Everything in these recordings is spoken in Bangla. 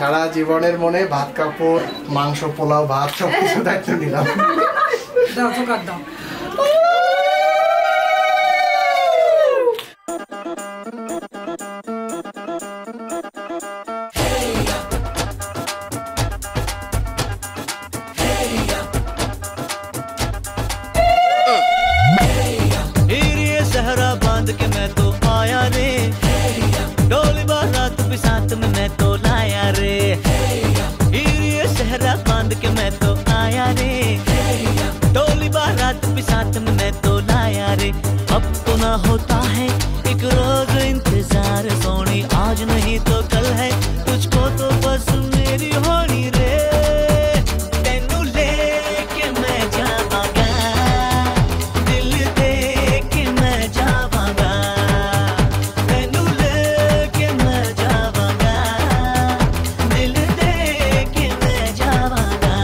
সারা জীবনের মনে ভাত কাপড় মাংস পোলাও ভাত সবকিছু দায়িত্ব নিলাম। দাও তো দাও। सहरा बांध के मैं तो आया रे, डोली बारात भी साथ में मैं तो लाया रे। ये सहरा बांध के मैं तो आया रे, डोली बारात भी साथ में मैं तो लाया रे। अब तो ना होता है एक रोज इंतजार सोनी, आज नहीं तो कल है तुझको तो बस मेरी होनी रे। तेनू लेके मैं जावांगा, दिल दे के मैं जावांगा। तेनू लेके मैं जावांगा, दिल दे के मैं जावांगा।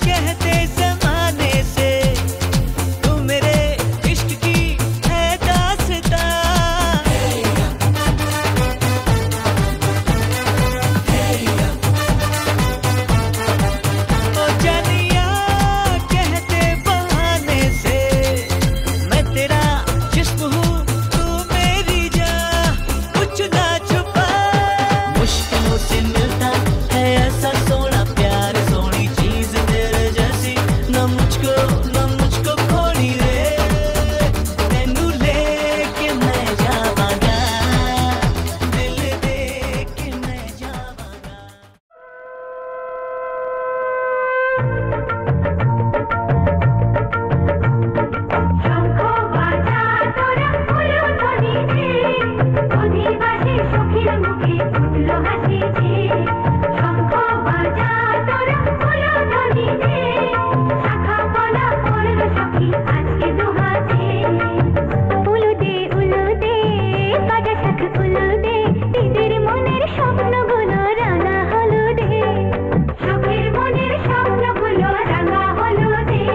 कहते ज़माने से तू मेरे इश्क की है दास्तां। ओ जानिया कहते बहाने से मैं तेरा जिस्म हूँ तू मेरी जान, कुछ ना छुपा। मुश्किलों से मिलता है ऐसा सोना प्यार, सोनी चीज तेरे जैसी न मुझको खोनी रे। तेनू लेके मैं जावांगा, दिल दे के मैं जावांगा। শঙ্খ বাজা তোরা উলুধ্বনি দে, অধিবাসী সখীর মুখে ফুটলো হাসি যে। শঙ্খ বাজা তোরা উলুধ্বনি দে, শাখা পলা পড়ল সখী আজকে দুহাতে। উলু দে বাজা শাখ উলু দে, দিদির মনের স্বপ্নগুলো রাঙা হলুদে। সখীর মনের স্বপ্নগুলো রাঙা হলুদে।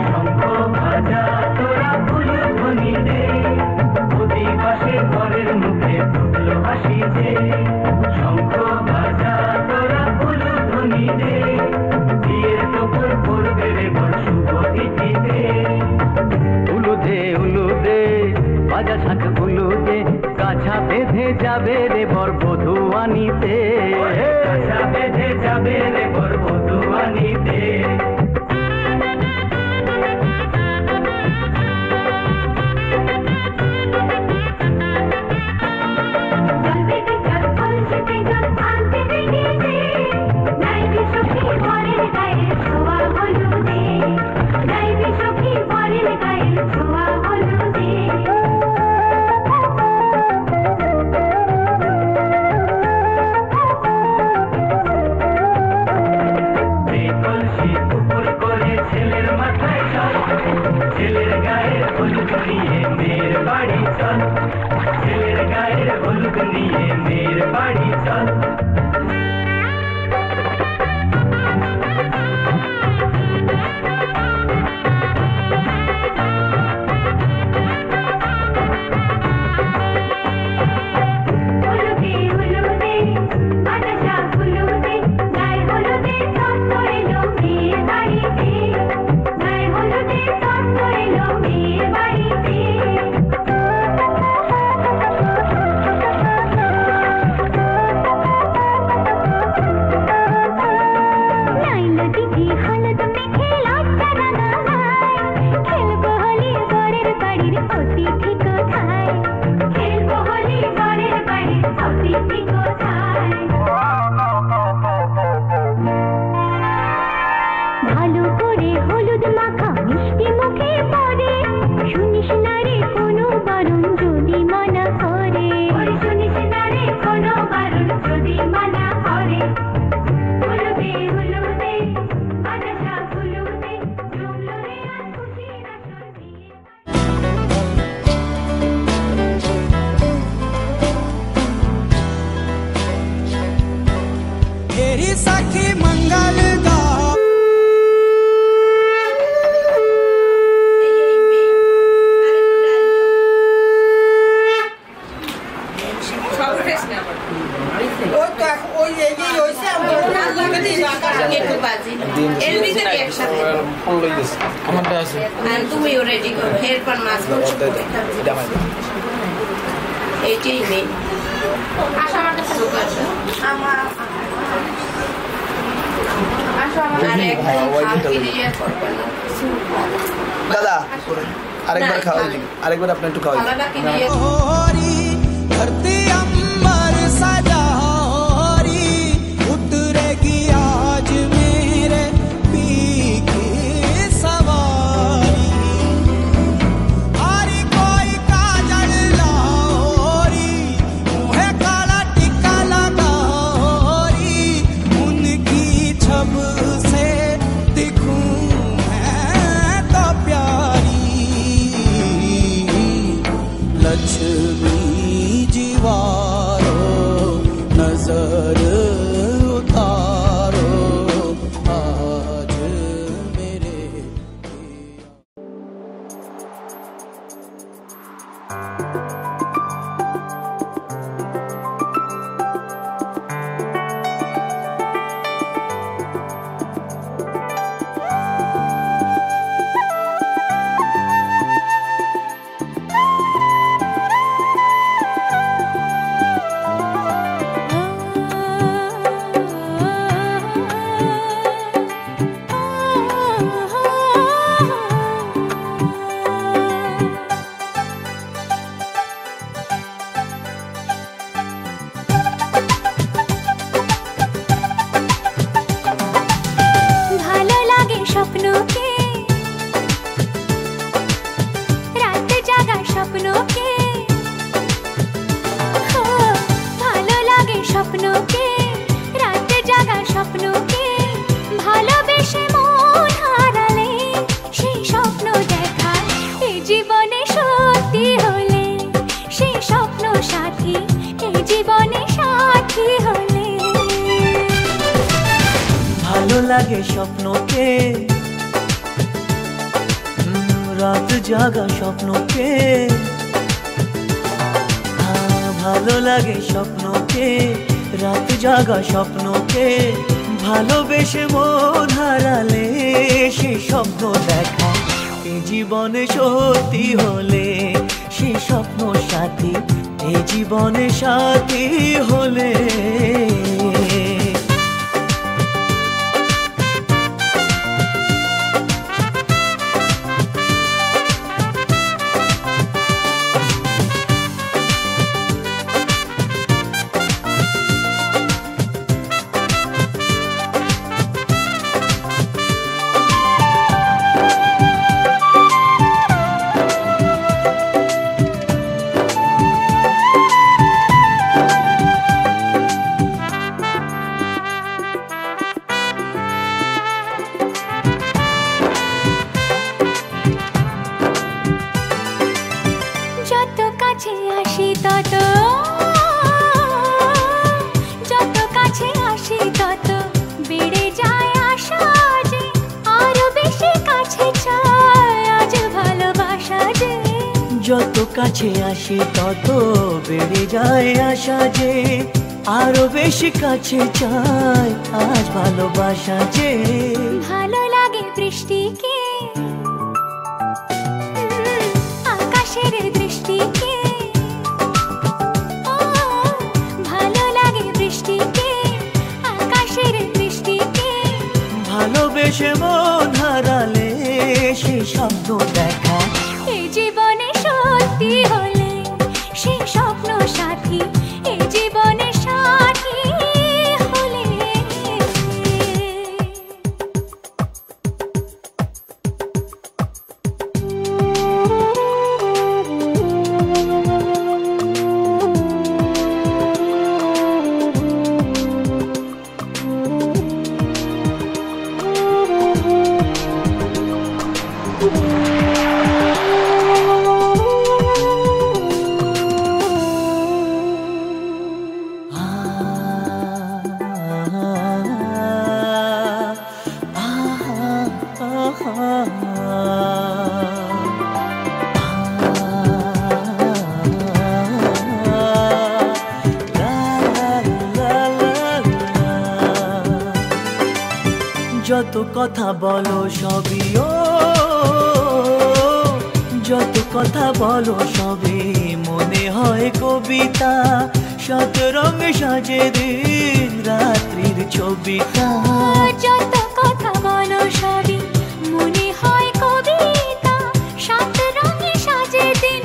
শঙ্খ বাজা তোরা উলুধ্বনি দে, অধিবাসী ঘরের মুখে ফুটলো হাসি যে। শঙ্খ বাজা তোরা উলুধ্বনি দে, বিয়ের টোপর পড়বে রে বর শুভ তিথিতে। উলু দে বাজা শাখ উলু দে, কাছা বেঁধে যাবে রে বর বধূ আনিতে। কাছা বেঁধে যাবে রে বর বধূ আনিতে। জলবেগে জল কলসিতে জল আনতে দেখি যে, নাইবে সখী বরের গায়ে ছোঁয়া হলুদে। নাইবে সখী বরের গায়ে ছোঁয়া হলুদে। এই কলসি এর ভিতরে একসাথে আমারটা আছে আর তুমিও রেডি করো এরপর মাছ এইটাই মেন আশা আমার কাছে আমার আশা আমার দাদা আরেকবার খাওয়া আরেকবার আপনি একটু খাওয়াই धरती अंबर सजा होरी उतरेगी आज मेरे पी की सवारी हरी कोई काजल लाओरी मुहे काला टिक्का लगाओरी उनकी छब से दिखूं मैं तो प्यारी लक्ष्मी जीवारो नजर उतारो आज मेरे লাগে স্বপ্নকে রাত জাগা স্বপ্নকে ভালো লাগে স্বপ্নকে রাত জাগা স্বপ্নকে ভালোবেসে মন হারালে সে স্বপ্ন দেখা এ জীবনে সত্যি হলে সে স্বপ্ন সাথী এ জীবনে সাথী হলে যত কাছে আসি তত বেড়ে যায় আশা যে আরো বেশি কাছে চাই আজ ভালোবাসা যে ভালো লাগে বৃষ্টিকে আকাশের দৃষ্টিকে ভালো লাগে বৃষ্টিকে আকাশের দৃষ্টিকে ভালোবেসে মন হারালে সে স্বপ্ন দেখা এই জীবনে সত্যি হলে সে স্বপ্ন সাথী এই জীবনে সাথী হলে যত কথা বলো সবই ও যত কথা বলো সবই মনে হয় কবিতা শত রঙ সাজে দিন রাত্রির ছবিটা যত কথা বলো সবই মনে হয় কবিতা সাত রঙে সাজে দিন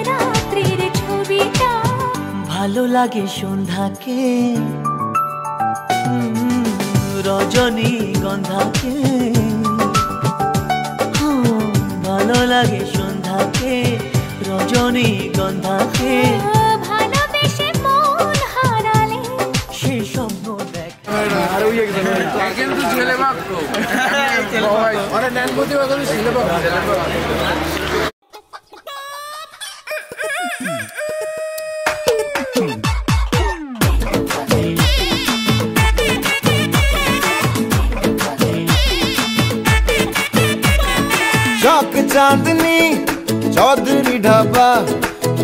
রাত্রির ছবিটা ভালো লাগে সন্ধ্যাকে রজনী গন্ধাকে ভালো লাগে সন্ধ্যাকে রজনী গন্ধাকে ভালোবেসে মন হারালে সে স্বপ্ন দেখা কিন্তু ছেলে মাত্র অনেক ন্যান করতে ছেলে चौक चांदनी चौधरी ढाबा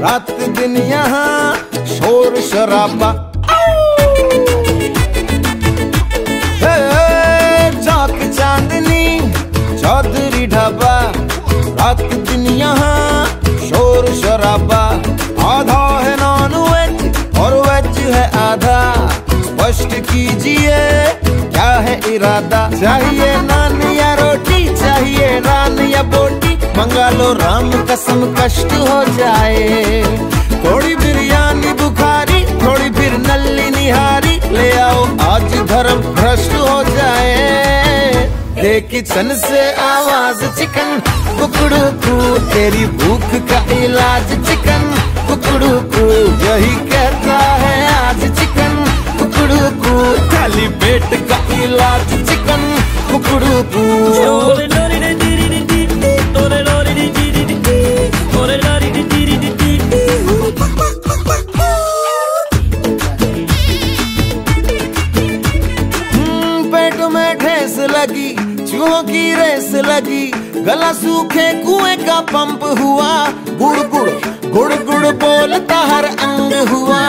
रात दिन यहाँ शोर शराबा चौक चांदनी चौधरी ढाबा रात दिन यहाँ शोर शराबा आधा है नॉन वेज और वेज है आधा स्पष्ट कीजिए क्या है इरादा चाहिए नान या रोटी चाहिए नान या बोटी मंगा लो राम कसम कष्ट हो जाए थोड़ी बिरयानी बुखारी थोड़ी फिर नल्ली निहारी ले आओ आज धर्म भ्रष्ट हो जाए किचन से आवाज चिकन कुकड़ू कू तेरी भूख का इलाज चिकन कुकड़ू कू यही कहता है आज चिकन कुकड़ू कू खाली पेट का इलाज चिकन कुकड़ू कू पेट में ठेस लगी चूहों की रेस लगी गला सूखे कुएं का पंप हुआ गुड़ गुड़ गुड़ गुड़ बोलता हर अंग हुआ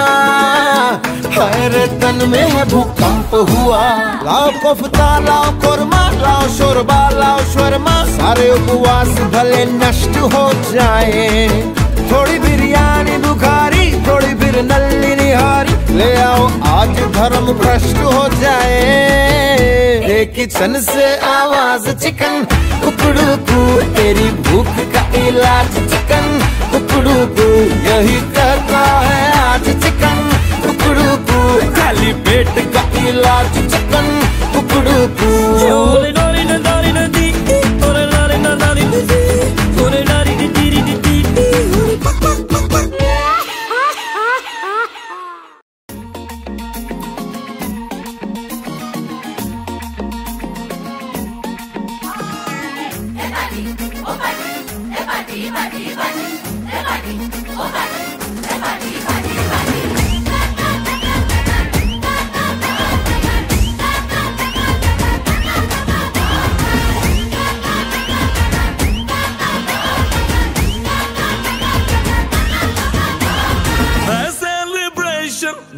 हर तन में है भूकंप हुआ लाओ कोफ्ता लाओ कोरमा लाओ शोरबा लाओ शर्मा सारे उपवास भले नष्ट हो जाए थोड़ी बिरयानी बुखारी थोड़ी फिर नल्ली निहारी ले आओ आज धर्म भ्रष्ट हो जाए किचन से आवाज चिकन कुकड़ू कू तेरी भूख का इलाज चिकन कुकड़ू कू यही कहता है आज चिकन कुकड़ू कू खाली पेट का इलाज चिकन कुकड़ू कू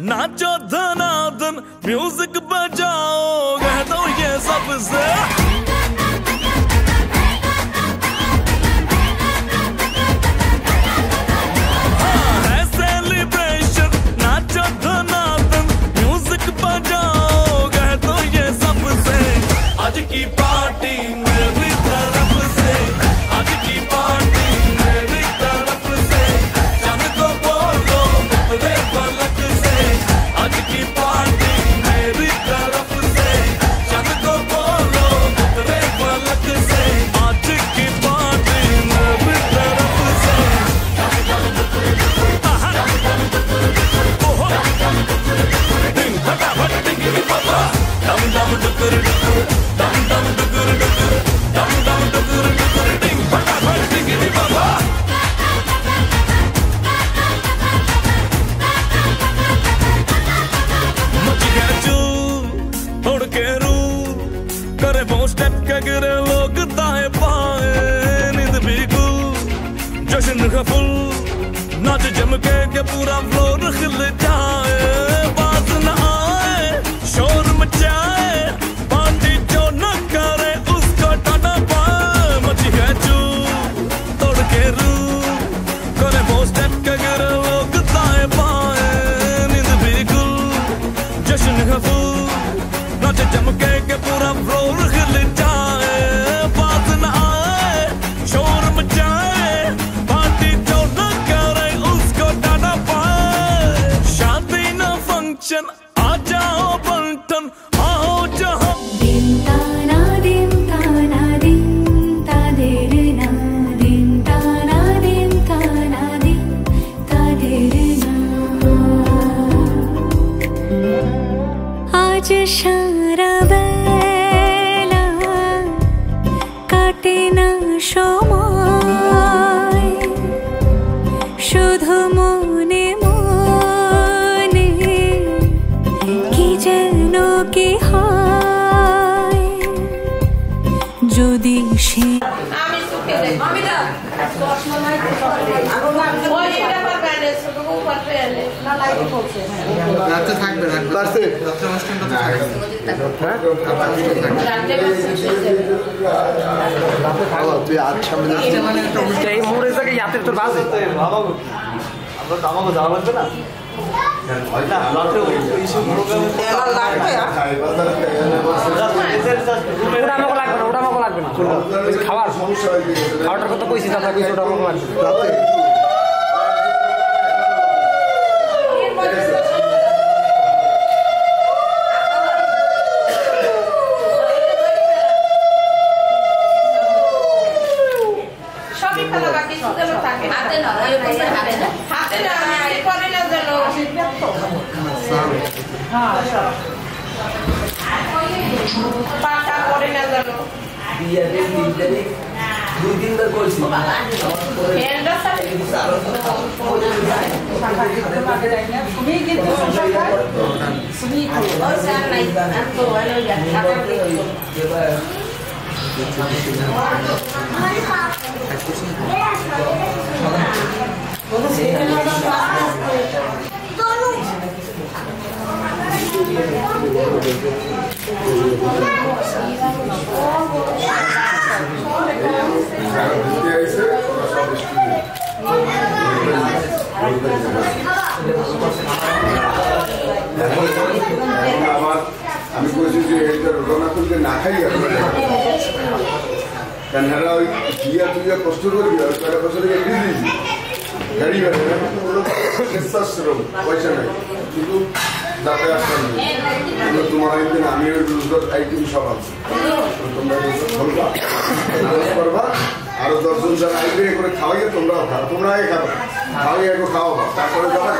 नाचो धनाधन म्यूजिक बजाओ कह दो ये सबसे है सेलिब्रेशन नाचो धनाधन म्यूजिक बजाओ कह दो ये सबसे आज की पार्टी मेरी तरफ से आज की पार्टी मेरी तरफ से चंद को बोलो उतरे पलक से आज की पार्टी मेरी तरफ से चंद को बोलो उतरे पलक से आज की पार्टी मेरी तरफ से दिन फटाफट टिंगी पापा दम दम डुकर डुकर दम दम डुकर डुकर दम दम डुकर डुकर दिन फटाफट टिंगी पापा करे वो स्टेप के गिरे लोग दाएं बाएं नींद भी गुल जश्न का फुल नाच जम के पूरा फ्लोर खिल जाए बात न आए शोर मचाए पार्टी जो न कर फंक्शन आ जाओ बंटन आओ जहां दिन ताना दिन ताना दिन तादेर ना दिन ताना दिन ताना दिन तादेर ना आज सारा बेला काटे ना সময় শুধু মনে মনে কি যেন কি হয় যদি সে আমি সুখে যাই আমি না চশমা নাই ওই এটা পাকালে শুধু উপরে এলে না লাইট পড়ছে রাতে থাকবে রাতে রাতে অনুষ্ঠানটা থাকবে রাতে তুই আজ সামনে এই মোড়ে থেকে ইয়াতে তোর বাজে আমরা আমাকে যাওয়া লাগবে না ওটা আমাকে লাগবে না খাওয়াটার কথা কইছি দাদা কইছি ওটা আমাকে লাগবে সবই ভালো বাকি সুন্দর থাকে হাতে না হাতে না আমি করে না জানো হ্যাঁ পাটা করে না জানো বিয়ে দিন দুই দিন ধরে করছি এন্ডা সাথে তুমি কিন্তু তুমি ওই স্যার নাই তো ভালো যাচ্ছে আমি বলছি যে এটা রোনা করলে না খাই কারণ হেরা ওই দিয়া তুইয়া কষ্ট করবি আর টাকা পয়সা থেকে দিয়েছি গাড়ি গাড়ি নিঃশ্বাসরম পয়সা নেই কিন্তু যাতায়াত কিন্তু তোমার একদিন আমি রোজগার আইটেম সব আছে তোমরা বলবা করবা আরো 10 জন যারা আইবে করে খাওয়াইয়ে তোমরাও খাও তোমরা আগে খাও খাওয়াইয়ে একটু খাওয়া তারপরে যাবা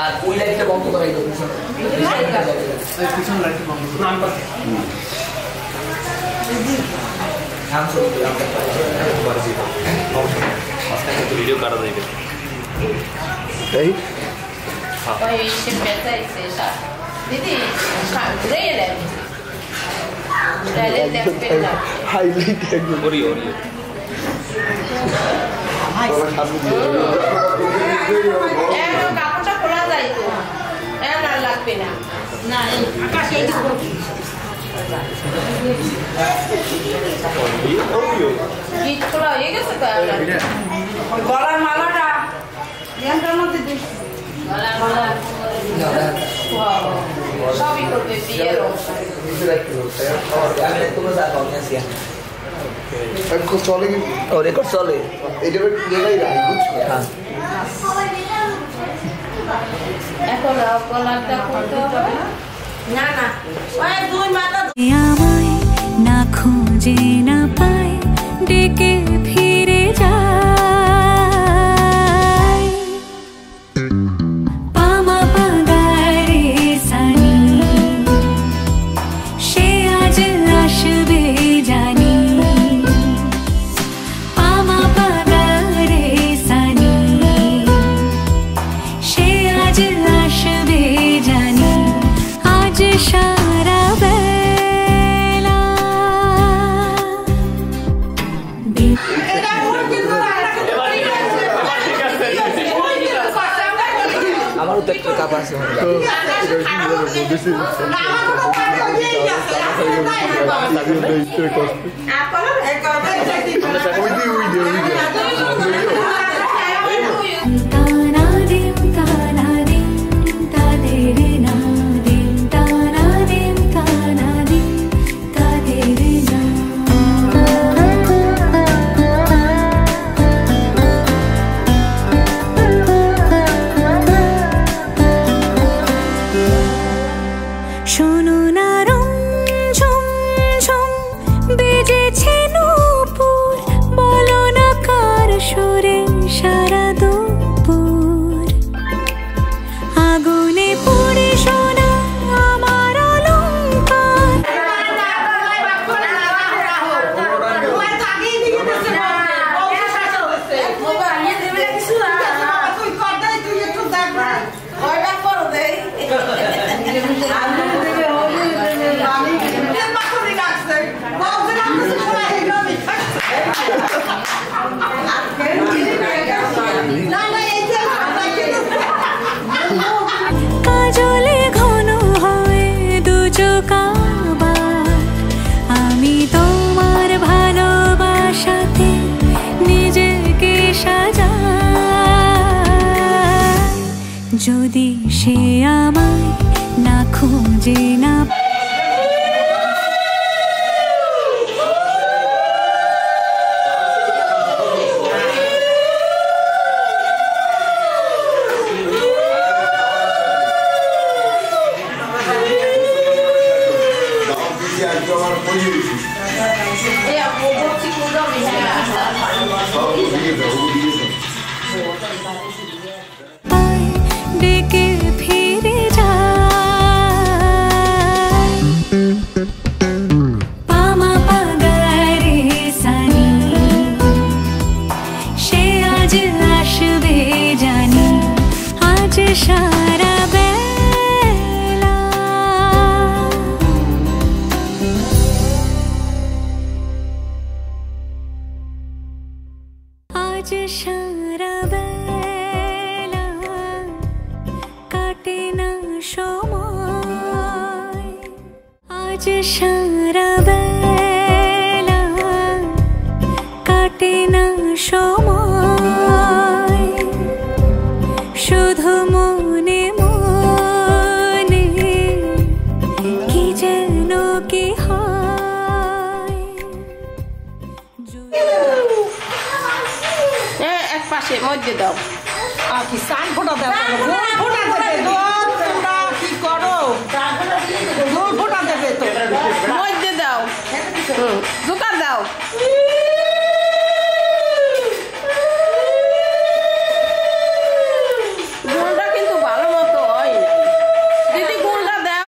আর ওই লাইটটা বন্ধ করাই দেবো পিছন লাইট বন্ধ ভিডিও কাটা যাবে এই ওই সে পেছাইছে দিদি ঘুরে এলেন তাহলে দেখতে না হাইলাইট একদম ওরি ওরি কাপড়টা খোলা যায় তো না লাগবে না না আকাশে গিট খোলা হয়ে গেছে তো গলার মালাটা এখানটার মধ্যে গলার মালা সবই করবে বিয়ের চলে কি ও রেকর্ড চলে এটা জায়গায় রাখি বুঝছো এখন গলাটা খুলতে হবে না না ওই দুই মাথা আমায় না খুঁজে না পায় ডেকে ফিরে যায় পামা পাগারে সানি সে আজ আসবে জানি পামা পাগারে সানি সে আজ আসবে জানি আজ সারা বেলা আমারও তো একটা কাপ আছে ওই দিয়ে সুরে সারা দুপুর আগুনে পড়ে শোনা আমার অলংকার কাজলে ঘন হয় দু চোখ আবার আমি তোমার ভালোবাসাতে নিজেকে সাজাই যদি সে আমায় না খুঁজে না ডেকে ফিরে যায় পামা পাগারে সানি সে আজ আসবে জানি আজ সারা বেলা আজ সারা বেলা কাটে না সময় আজ সারা বেলা কাটে না সময় শুধু মনে মনে কি যেন কি হয় এক পাশে মধ্যে দাও আর কি সান ফোটা দেবে ফোটা দেবে তোমরা কি করো ফোটা দেবে তো মধ্যে দাও জোকার দাও গুলটা কিন্তু ভালো মতো হয় না দিদি গুলটা দাও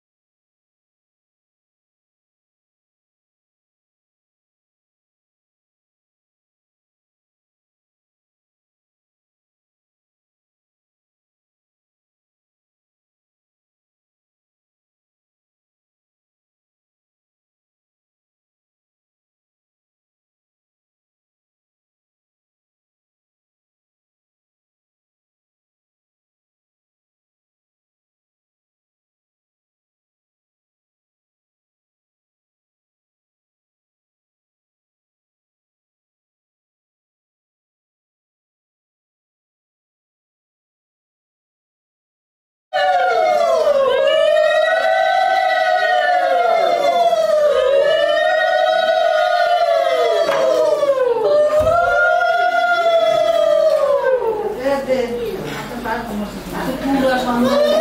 পুরো